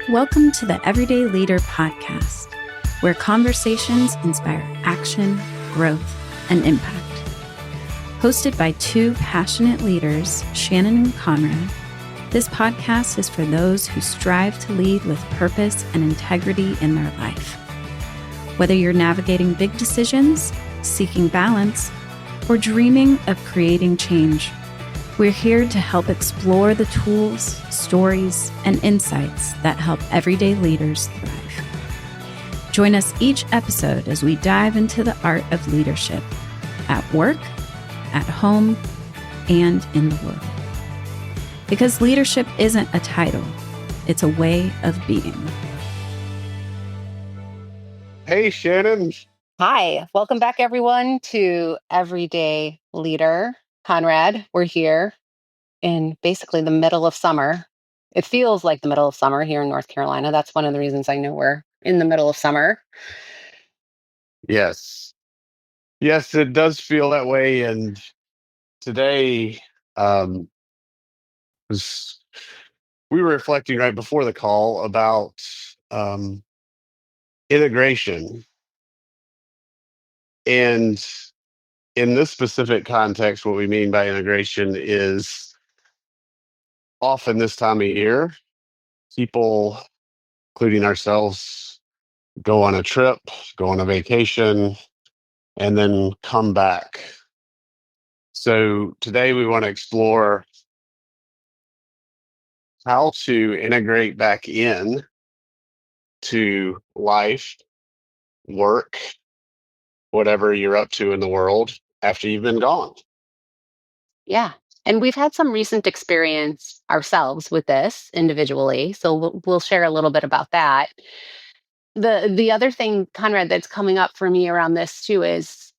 Welcome to the Everyday Leader podcast, where conversations inspire action, growth, and impact. Hosted by two passionate leaders, Shannon and Conrad, this podcast is for those who strive to lead with purpose and integrity in their life. Whether you're navigating big decisions, seeking balance, or dreaming of creating change, we're here to help explore the tools, stories, and insights that help everyday leaders thrive. Join us each episode as we dive into the art of leadership at work, at home, and in the world. Because leadership isn't a title, it's a way of being. Hey, Shannon. Hi, welcome back everyone to Everyday Leader. Conrad, we're here in basically the middle of summer. It feels like the middle of summer here in North Carolina. That's one of the reasons I know we're in the middle of summer. Yes. Yes, it does feel that way. And today, um, was we were reflecting right before the call about um, integration. And in this specific context, what we mean by integration is often this time of year, people, including ourselves, go on a trip, go on a vacation, and then come back. So today we want to explore how to integrate back in to life, work, whatever you're up to in the world after you've been gone. Yeah. And we've had some recent experience ourselves with this individually. So we'll share a little bit about that. The other thing, Conrad, that's coming up for me around this too is,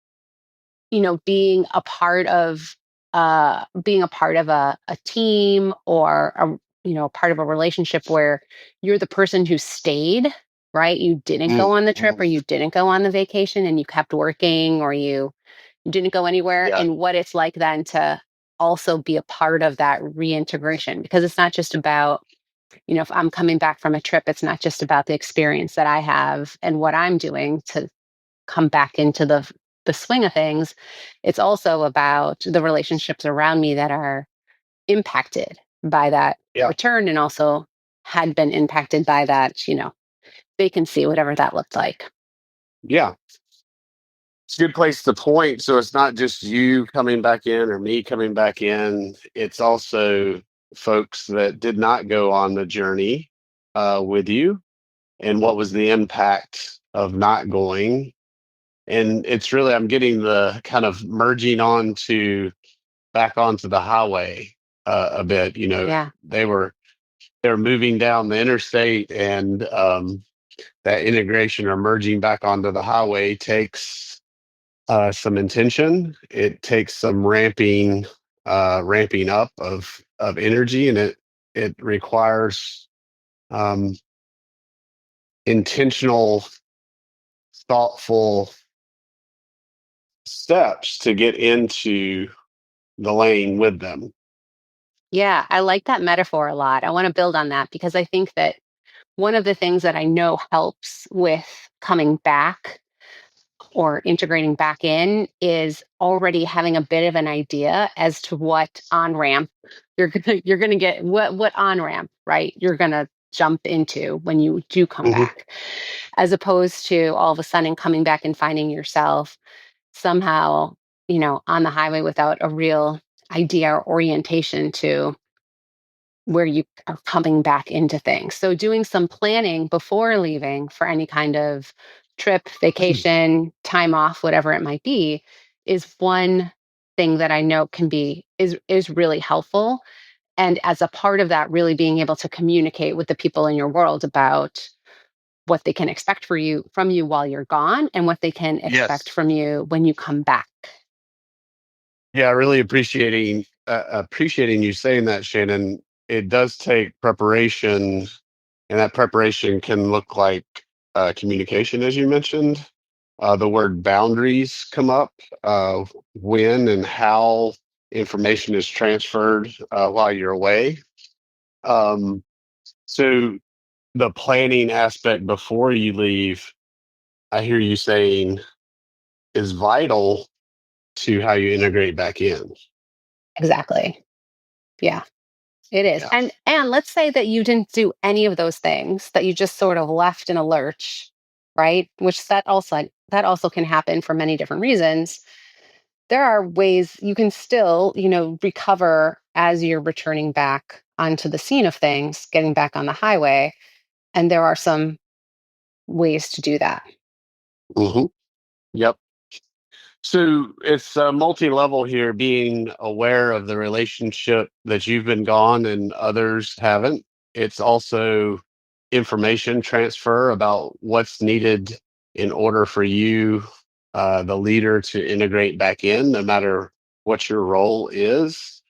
being a part of a team or part of a relationship where you're the person who stayed, right? You didn't go on the trip or you didn't go on the vacation and you kept working or you didn't go anywhere, Yeah. and what it's like then to also be a part of that reintegration, because it's not just about, if I'm coming back from a trip, it's not just about the experience that I have and what I'm doing to come back into the swing of things. It's also about the relationships around me that are impacted by that Yeah. return, and also had been impacted by that, vacancy, whatever that looked like. Yeah. It's a good place to point. So it's not just you coming back in or me coming back in. It's also folks that did not go on the journey with you, and what was the impact of not going. And it's really, I'm getting the kind of merging back onto the highway a bit. Yeah. They're moving down the interstate, and that integration or merging back onto the highway takes some intention. It takes some ramping up of energy, and it requires um, intentional, thoughtful steps to get into the lane with them. Yeah, I like that metaphor a lot. I want to build on that because I think that one of the things that I know helps with coming back or integrating back in is already having a bit of an idea as to what on ramp you're gonna get, what on ramp, right, you're gonna jump into when you do come back, as opposed to all of a sudden coming back and finding yourself somehow, on the highway without a real idea or orientation to where you are coming back into things. So doing some planning before leaving for any kind of trip, vacation, time off, whatever it might be, is one thing that I know is really helpful. And as a part of that, really being able to communicate with the people in your world about what they can expect from you while you're gone, and what they can expect from you when you come back. Yeah, really appreciating you saying that, Shannon. It does take preparation, and that preparation can look like communication, as you mentioned. The word boundaries come up, when and how information is transferred while you're away. So the planning aspect before you leave, I hear you saying, is vital to how you integrate back in. Exactly. Yeah. It is. Yeah. And let's say that you didn't do any of those things, that you just sort of left in a lurch, right? Which that also can happen for many different reasons. There are ways you can still, recover as you're returning back onto the scene of things, getting back on the highway, and there are some ways to do that. Hmm. Yep. So it's multi-level here, being aware of the relationship that you've been gone and others haven't. It's also information transfer about what's needed in order for you, the leader, to integrate back in, no matter what your role is.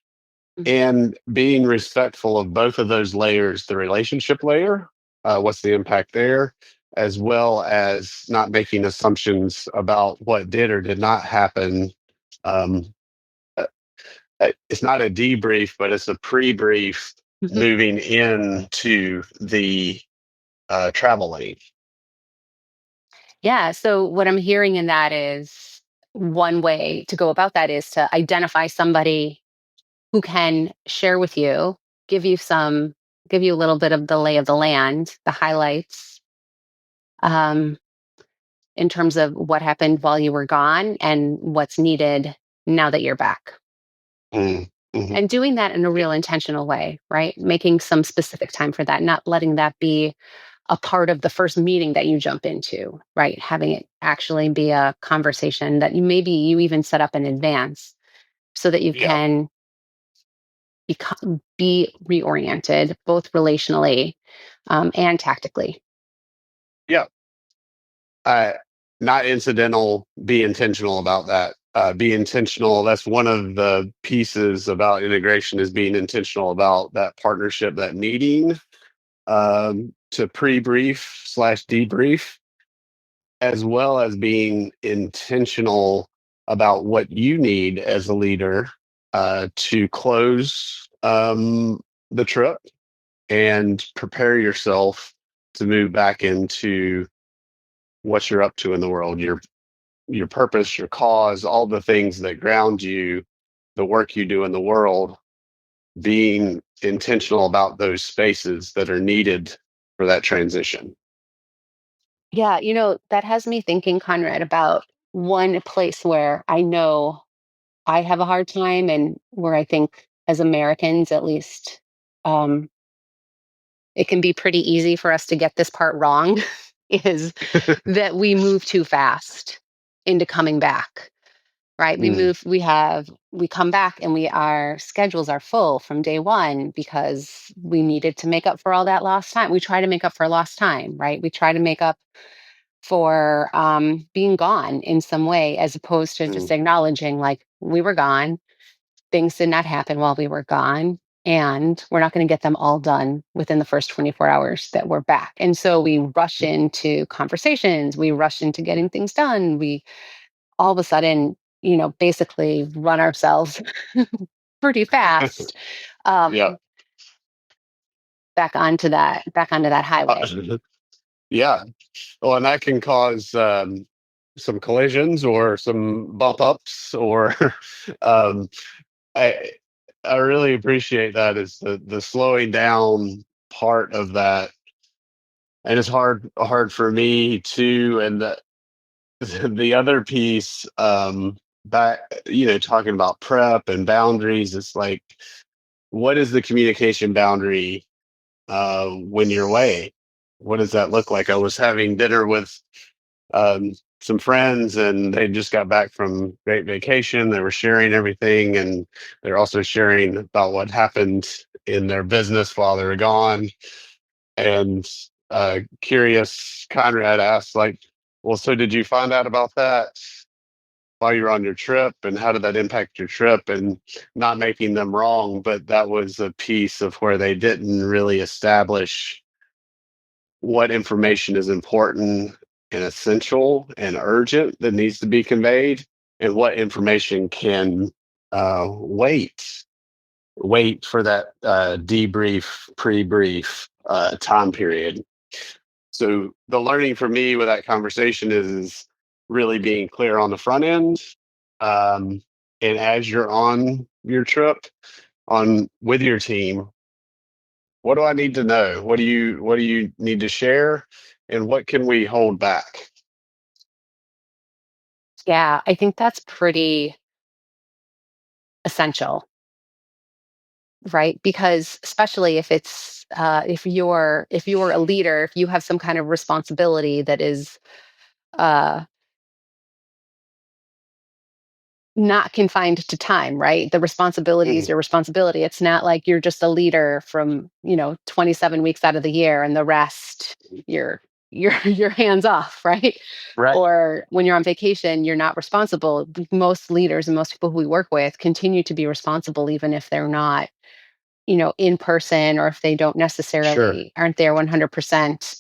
Mhm. And being respectful of both of those layers, the relationship layer, what's the impact there, as well as not making assumptions about what did or did not happen. Um, uh, it's not a debrief, but it's a pre-brief Mhm. moving into the travel lane. Yeah. So, what I'm hearing in that is one way to go about that is to identify somebody who can share with you, give you some, give you a little bit of the lay of the land, the highlights, um, in terms of what happened while you were gone and what's needed now that you're back. Mm, mhm. And doing that in a Yeah. real intentional way, right? Making some specific time for that, not letting that be a part of the first meeting that you jump into, right? Having it actually be a conversation that you even set up in advance so that you Yeah. can be reoriented both relationally and tactically. Yeah. Uh, Not incidental, be intentional about that. Be intentional. That's one of the pieces about integration, is being intentional about that partnership, that meeting, to pre-brief slash debrief, as well as being intentional about what you need as a leader, to close the trip and prepare yourself to move back into what you're up to in the world, your purpose, your cause, all the things that ground you, the work you do in the world, being intentional about those spaces that are needed for that transition. Yeah, that has me thinking, Conrad, about one place where I know I have a hard time, and where I think as Americans, at least, um, it can be pretty easy for us to get this part wrong is that we move too fast into coming back, right? Mm, We come back and our schedules are full from day one because we needed to make up for all that lost time. We try to make up for lost time, right? We try to make up for being gone in some way, as opposed to just mm, acknowledging, like, we were gone, things did not happen while we were gone, and we're not going to get them all done within the first 24 hours that we're back. And so we rush into conversations, we rush into getting things done. We all of a sudden, basically run ourselves pretty fast, yeah. um, back onto that highway. Yeah. Well, and that can cause some collisions or some bump ups, or um, I I really appreciate that. Is the slowing down part of that, and it's hard for me too. And the other piece, that, talking about prep and boundaries, it's like, what is the communication boundary when you're away? What does that look like? I was having dinner with some friends, and they just got back from great vacation. They were sharing everything, and they're also sharing about what happened in their business while they were gone. And curious, Conrad asked, like, well, so did you find out about that while you were on your trip, and how did that impact your trip? And not making them wrong, but that was a piece of where they didn't really establish what information is important and essential and urgent that needs to be conveyed, and what information can wait for that debrief, pre-brief time period. So the learning for me with that conversation is really being clear on the front end. And as you're on your trip on with your team, what do I need to know? What do you need to share? And what can we hold back? Yeah, I think that's pretty essential, right? Because especially if it's if you're a leader, if you have some kind of responsibility that is uh not confined to time, right? The responsibility is Mhm. your responsibility. It's not like you're just a leader from, 27 weeks out of the year and the rest you're hands off, right? Right. Or when you're on vacation, you're not responsible. Most leaders and most people who we work with continue to be responsible even if they're not, in person, or if they don't Sure. necessarily aren't there 100%,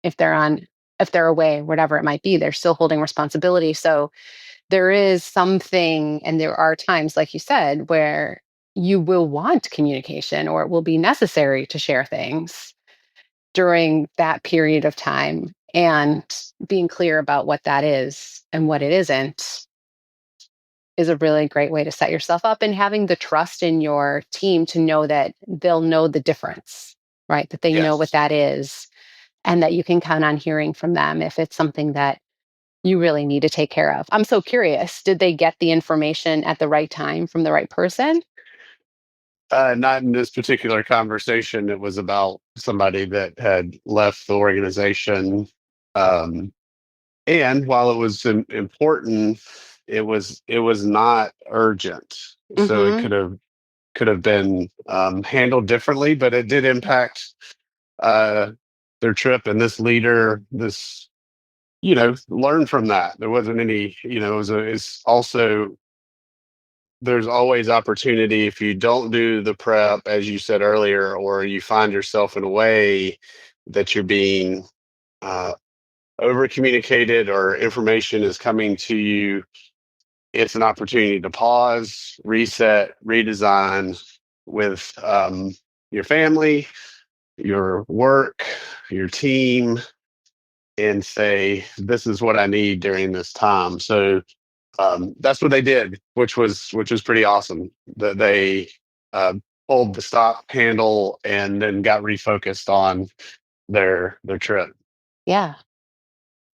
if they're away, whatever it might be, they're still holding responsibility. So there is something, and there are times, like you said, where you will want communication or it will be necessary to share things during that period of time. And being clear about what that is and what it isn't is a really great way to set yourself up, and having the trust in your team to know that they'll know the difference, right? That they know what Yes. that is, and that you can count on hearing from them if it's something that you really need to take care of. I'm so curious. Did they get the information at the right time from the right person? Not in this particular conversation. It was about somebody that had left the organization. Um, and while it was important, it was not urgent. So it Mhm. could have been handled differently, but it did impact uh, their trip. And this leader, learn from that. There wasn't any, it's also, there's always opportunity if you don't do the prep, as you said earlier, or you find yourself in a way that you're being uh, over communicated or information is coming to you. It's an opportunity to pause, reset, redesign with your family, your work, your team, and say, this is what I need during this time. So that's what they did, which was pretty awesome. That they uh, pulled the stop handle and then got refocused on their trip. Yeah.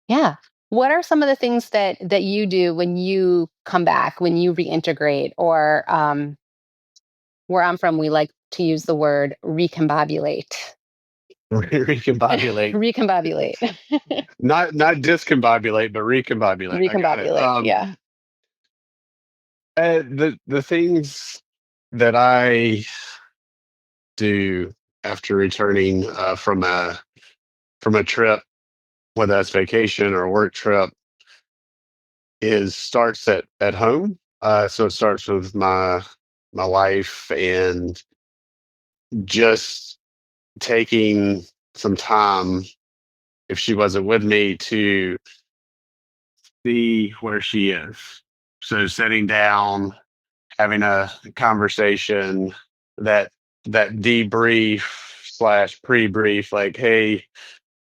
Yeah. What are some of the things that you do when you come back, when you reintegrate, or where I'm from, we like to use the word recombobulate. Recombobulate, Recombobulate. not discombobulate, but recombobulate. I got it. Recombobulate. Yeah. The things that I do after returning from a trip, whether that's vacation or work trip, is starts at home. So it starts with my wife, and just taking some time, if she wasn't with me, to see where she is. So sitting down, having a conversation, that debrief slash pre-brief, like, hey,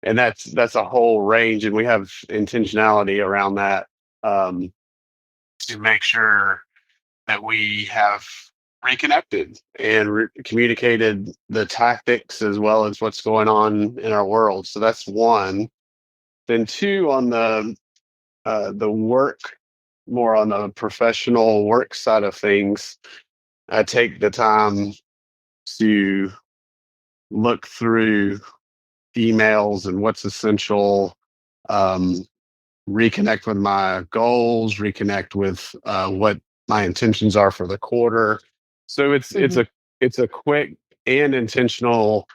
and that's a whole range, and we have intentionality around that, um, to make sure that we have reconnected and communicated the tactics as well as what's going on in our world. So that's one. Then two, on the work, more on the professional work side of things, I take the time to look through emails and what's essential, um, reconnect with my goals, reconnect with what my intentions are for the quarter. So it's it's Hmm. a it's a quick and intentional.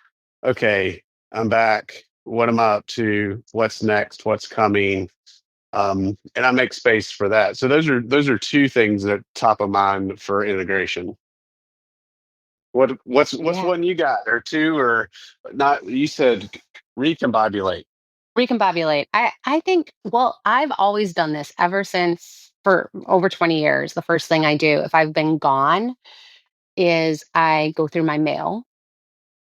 Okay, I'm back. What am I up to? What's next? What's coming? And I make space for that. So those are two things that top of mind for integration. What's Yeah. one you got, or two, or not? You said recombobulate. Recombobulate. I think, well, I've always done this ever since, for over 20 years. The first thing I do if I've been gone is I go through my mail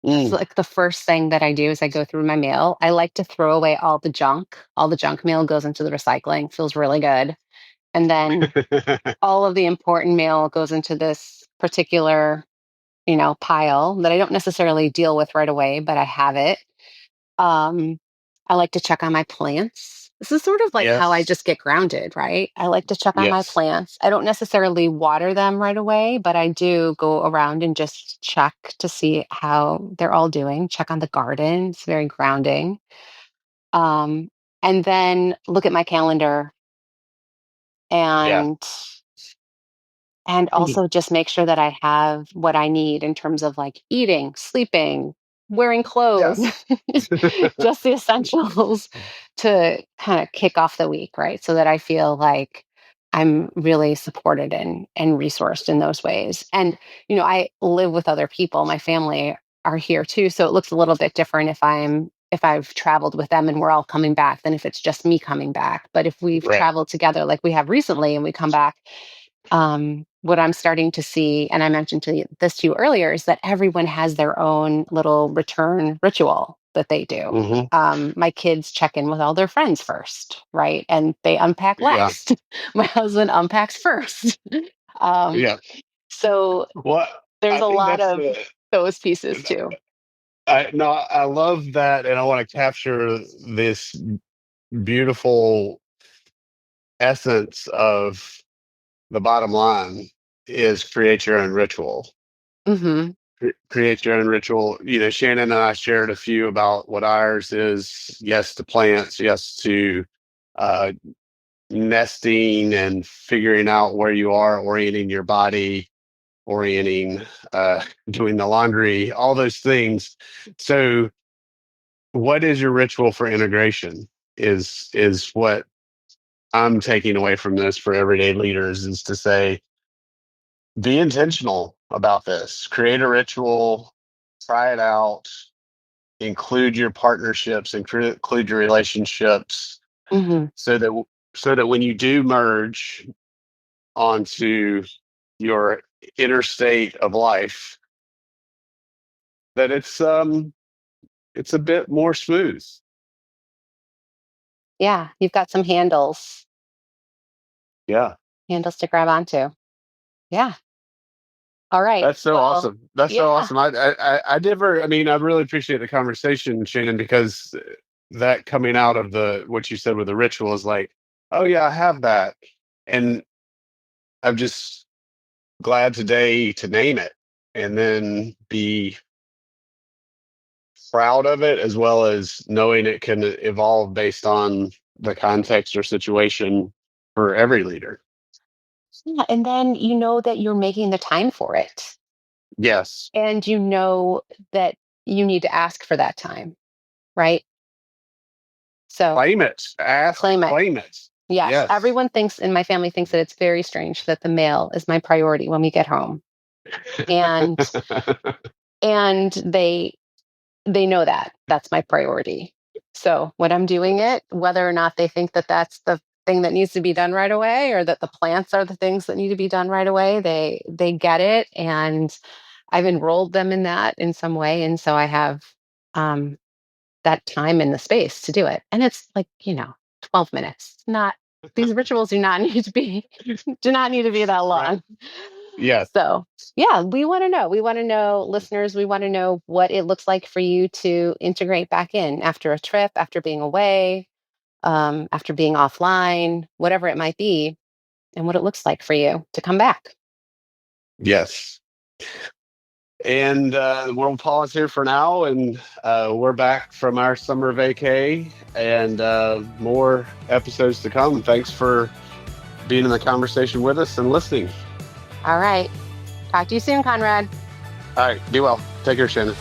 It's Mm. like the first thing that I do is I go through my mail. I like to throw away all the junk. All the junk mail goes into the recycling. Feels really good. And then all of the important mail goes into this particular, pile that I don't necessarily deal with right away, but I have it. Um, I like to check on my plants. This is sort of like how I Yes. just get grounded, right? I like to check on my Yes. plants. I don't necessarily water them right away, but I do go around and just check to see how they're all doing, check on the garden. It's very grounding. Um, and then look at my calendar Yeah. and Mhm. also just make sure that I have what I need in terms of like eating, sleeping, wearing Yeah. clothes, just the essentials to kind of kick off the week, right? So that I feel like I'm really supported and resourced in those ways. And, I live with other people. My family are here too. So it looks a little bit different if I've traveled with them and we're all coming back than if it's just me coming back. But if we've Right. traveled together like we have recently and we come back, what I'm starting to see, and I mentioned this to you earlier, is that everyone has their own little return ritual that they do. Hmm. My kids check in with all their friends first, right? And they unpack Yeah. last. My husband unpacks first. um, Yeah. so Well, there's I a think lot that's of the. those pieces too. I no, I love that, and I want to capture this beautiful essence of the bottom line is create your own ritual. Hmm. Create your own ritual. Shannon and I shared a few about what ours is. Yes to plants. Yes to uh, nesting and figuring out where you are, orienting your body, orienting, doing the laundry, all those things. So, what is your ritual for integration? Is what I'm taking away from this for everyday leaders is to say, be intentional about this. Create a ritual, try it out, include your partnerships, include your relationships, Hmm. so that when you do merge onto your interstate of life, that it's a bit more smooth. Yeah, you've got some Yeah. handles to grab onto. Yeah. All right. That's so Well, awesome. That's so yeah. awesome. I never. I mean, I really appreciate the conversation, Shannon, because that coming out of the what you said with the ritual is like, oh yeah, I have that, and I'm just glad today to name it and then be proud of it, as well as knowing it can evolve based on the context or situation for every leader. Yeah. And then you know that you're making the time for it. Yes, And you know that you need to ask for that time, right? So claim it. Ask, claim it. claim it. Yes. Yes. Everyone thinks in my family thinks that it's very strange that the mail is my priority when we get home. And and they know that that's my priority. So when I'm doing it, whether or not they think that that's the thing that needs to be done right away or that the plants are the things that need to be done right away, they get it, and I've enrolled them in that in some way, and so I have um, that time and the space to do it. And it's like 12 minutes. Not These rituals do not need to be do not need to be that Right. long. Yes. So yeah, we want to know. We want to know, listeners. We want to know what it looks like for you to integrate back in after a trip, after being away, after being offline, whatever it might be, and what it looks like for you to come back. Yes. And we'll pause here for now, and we're back from our summer vacay, and more episodes to come. Thanks for being in the conversation with us and listening. All right. Talk to you soon, Conrad. All right. Be well. Take care, Shannon.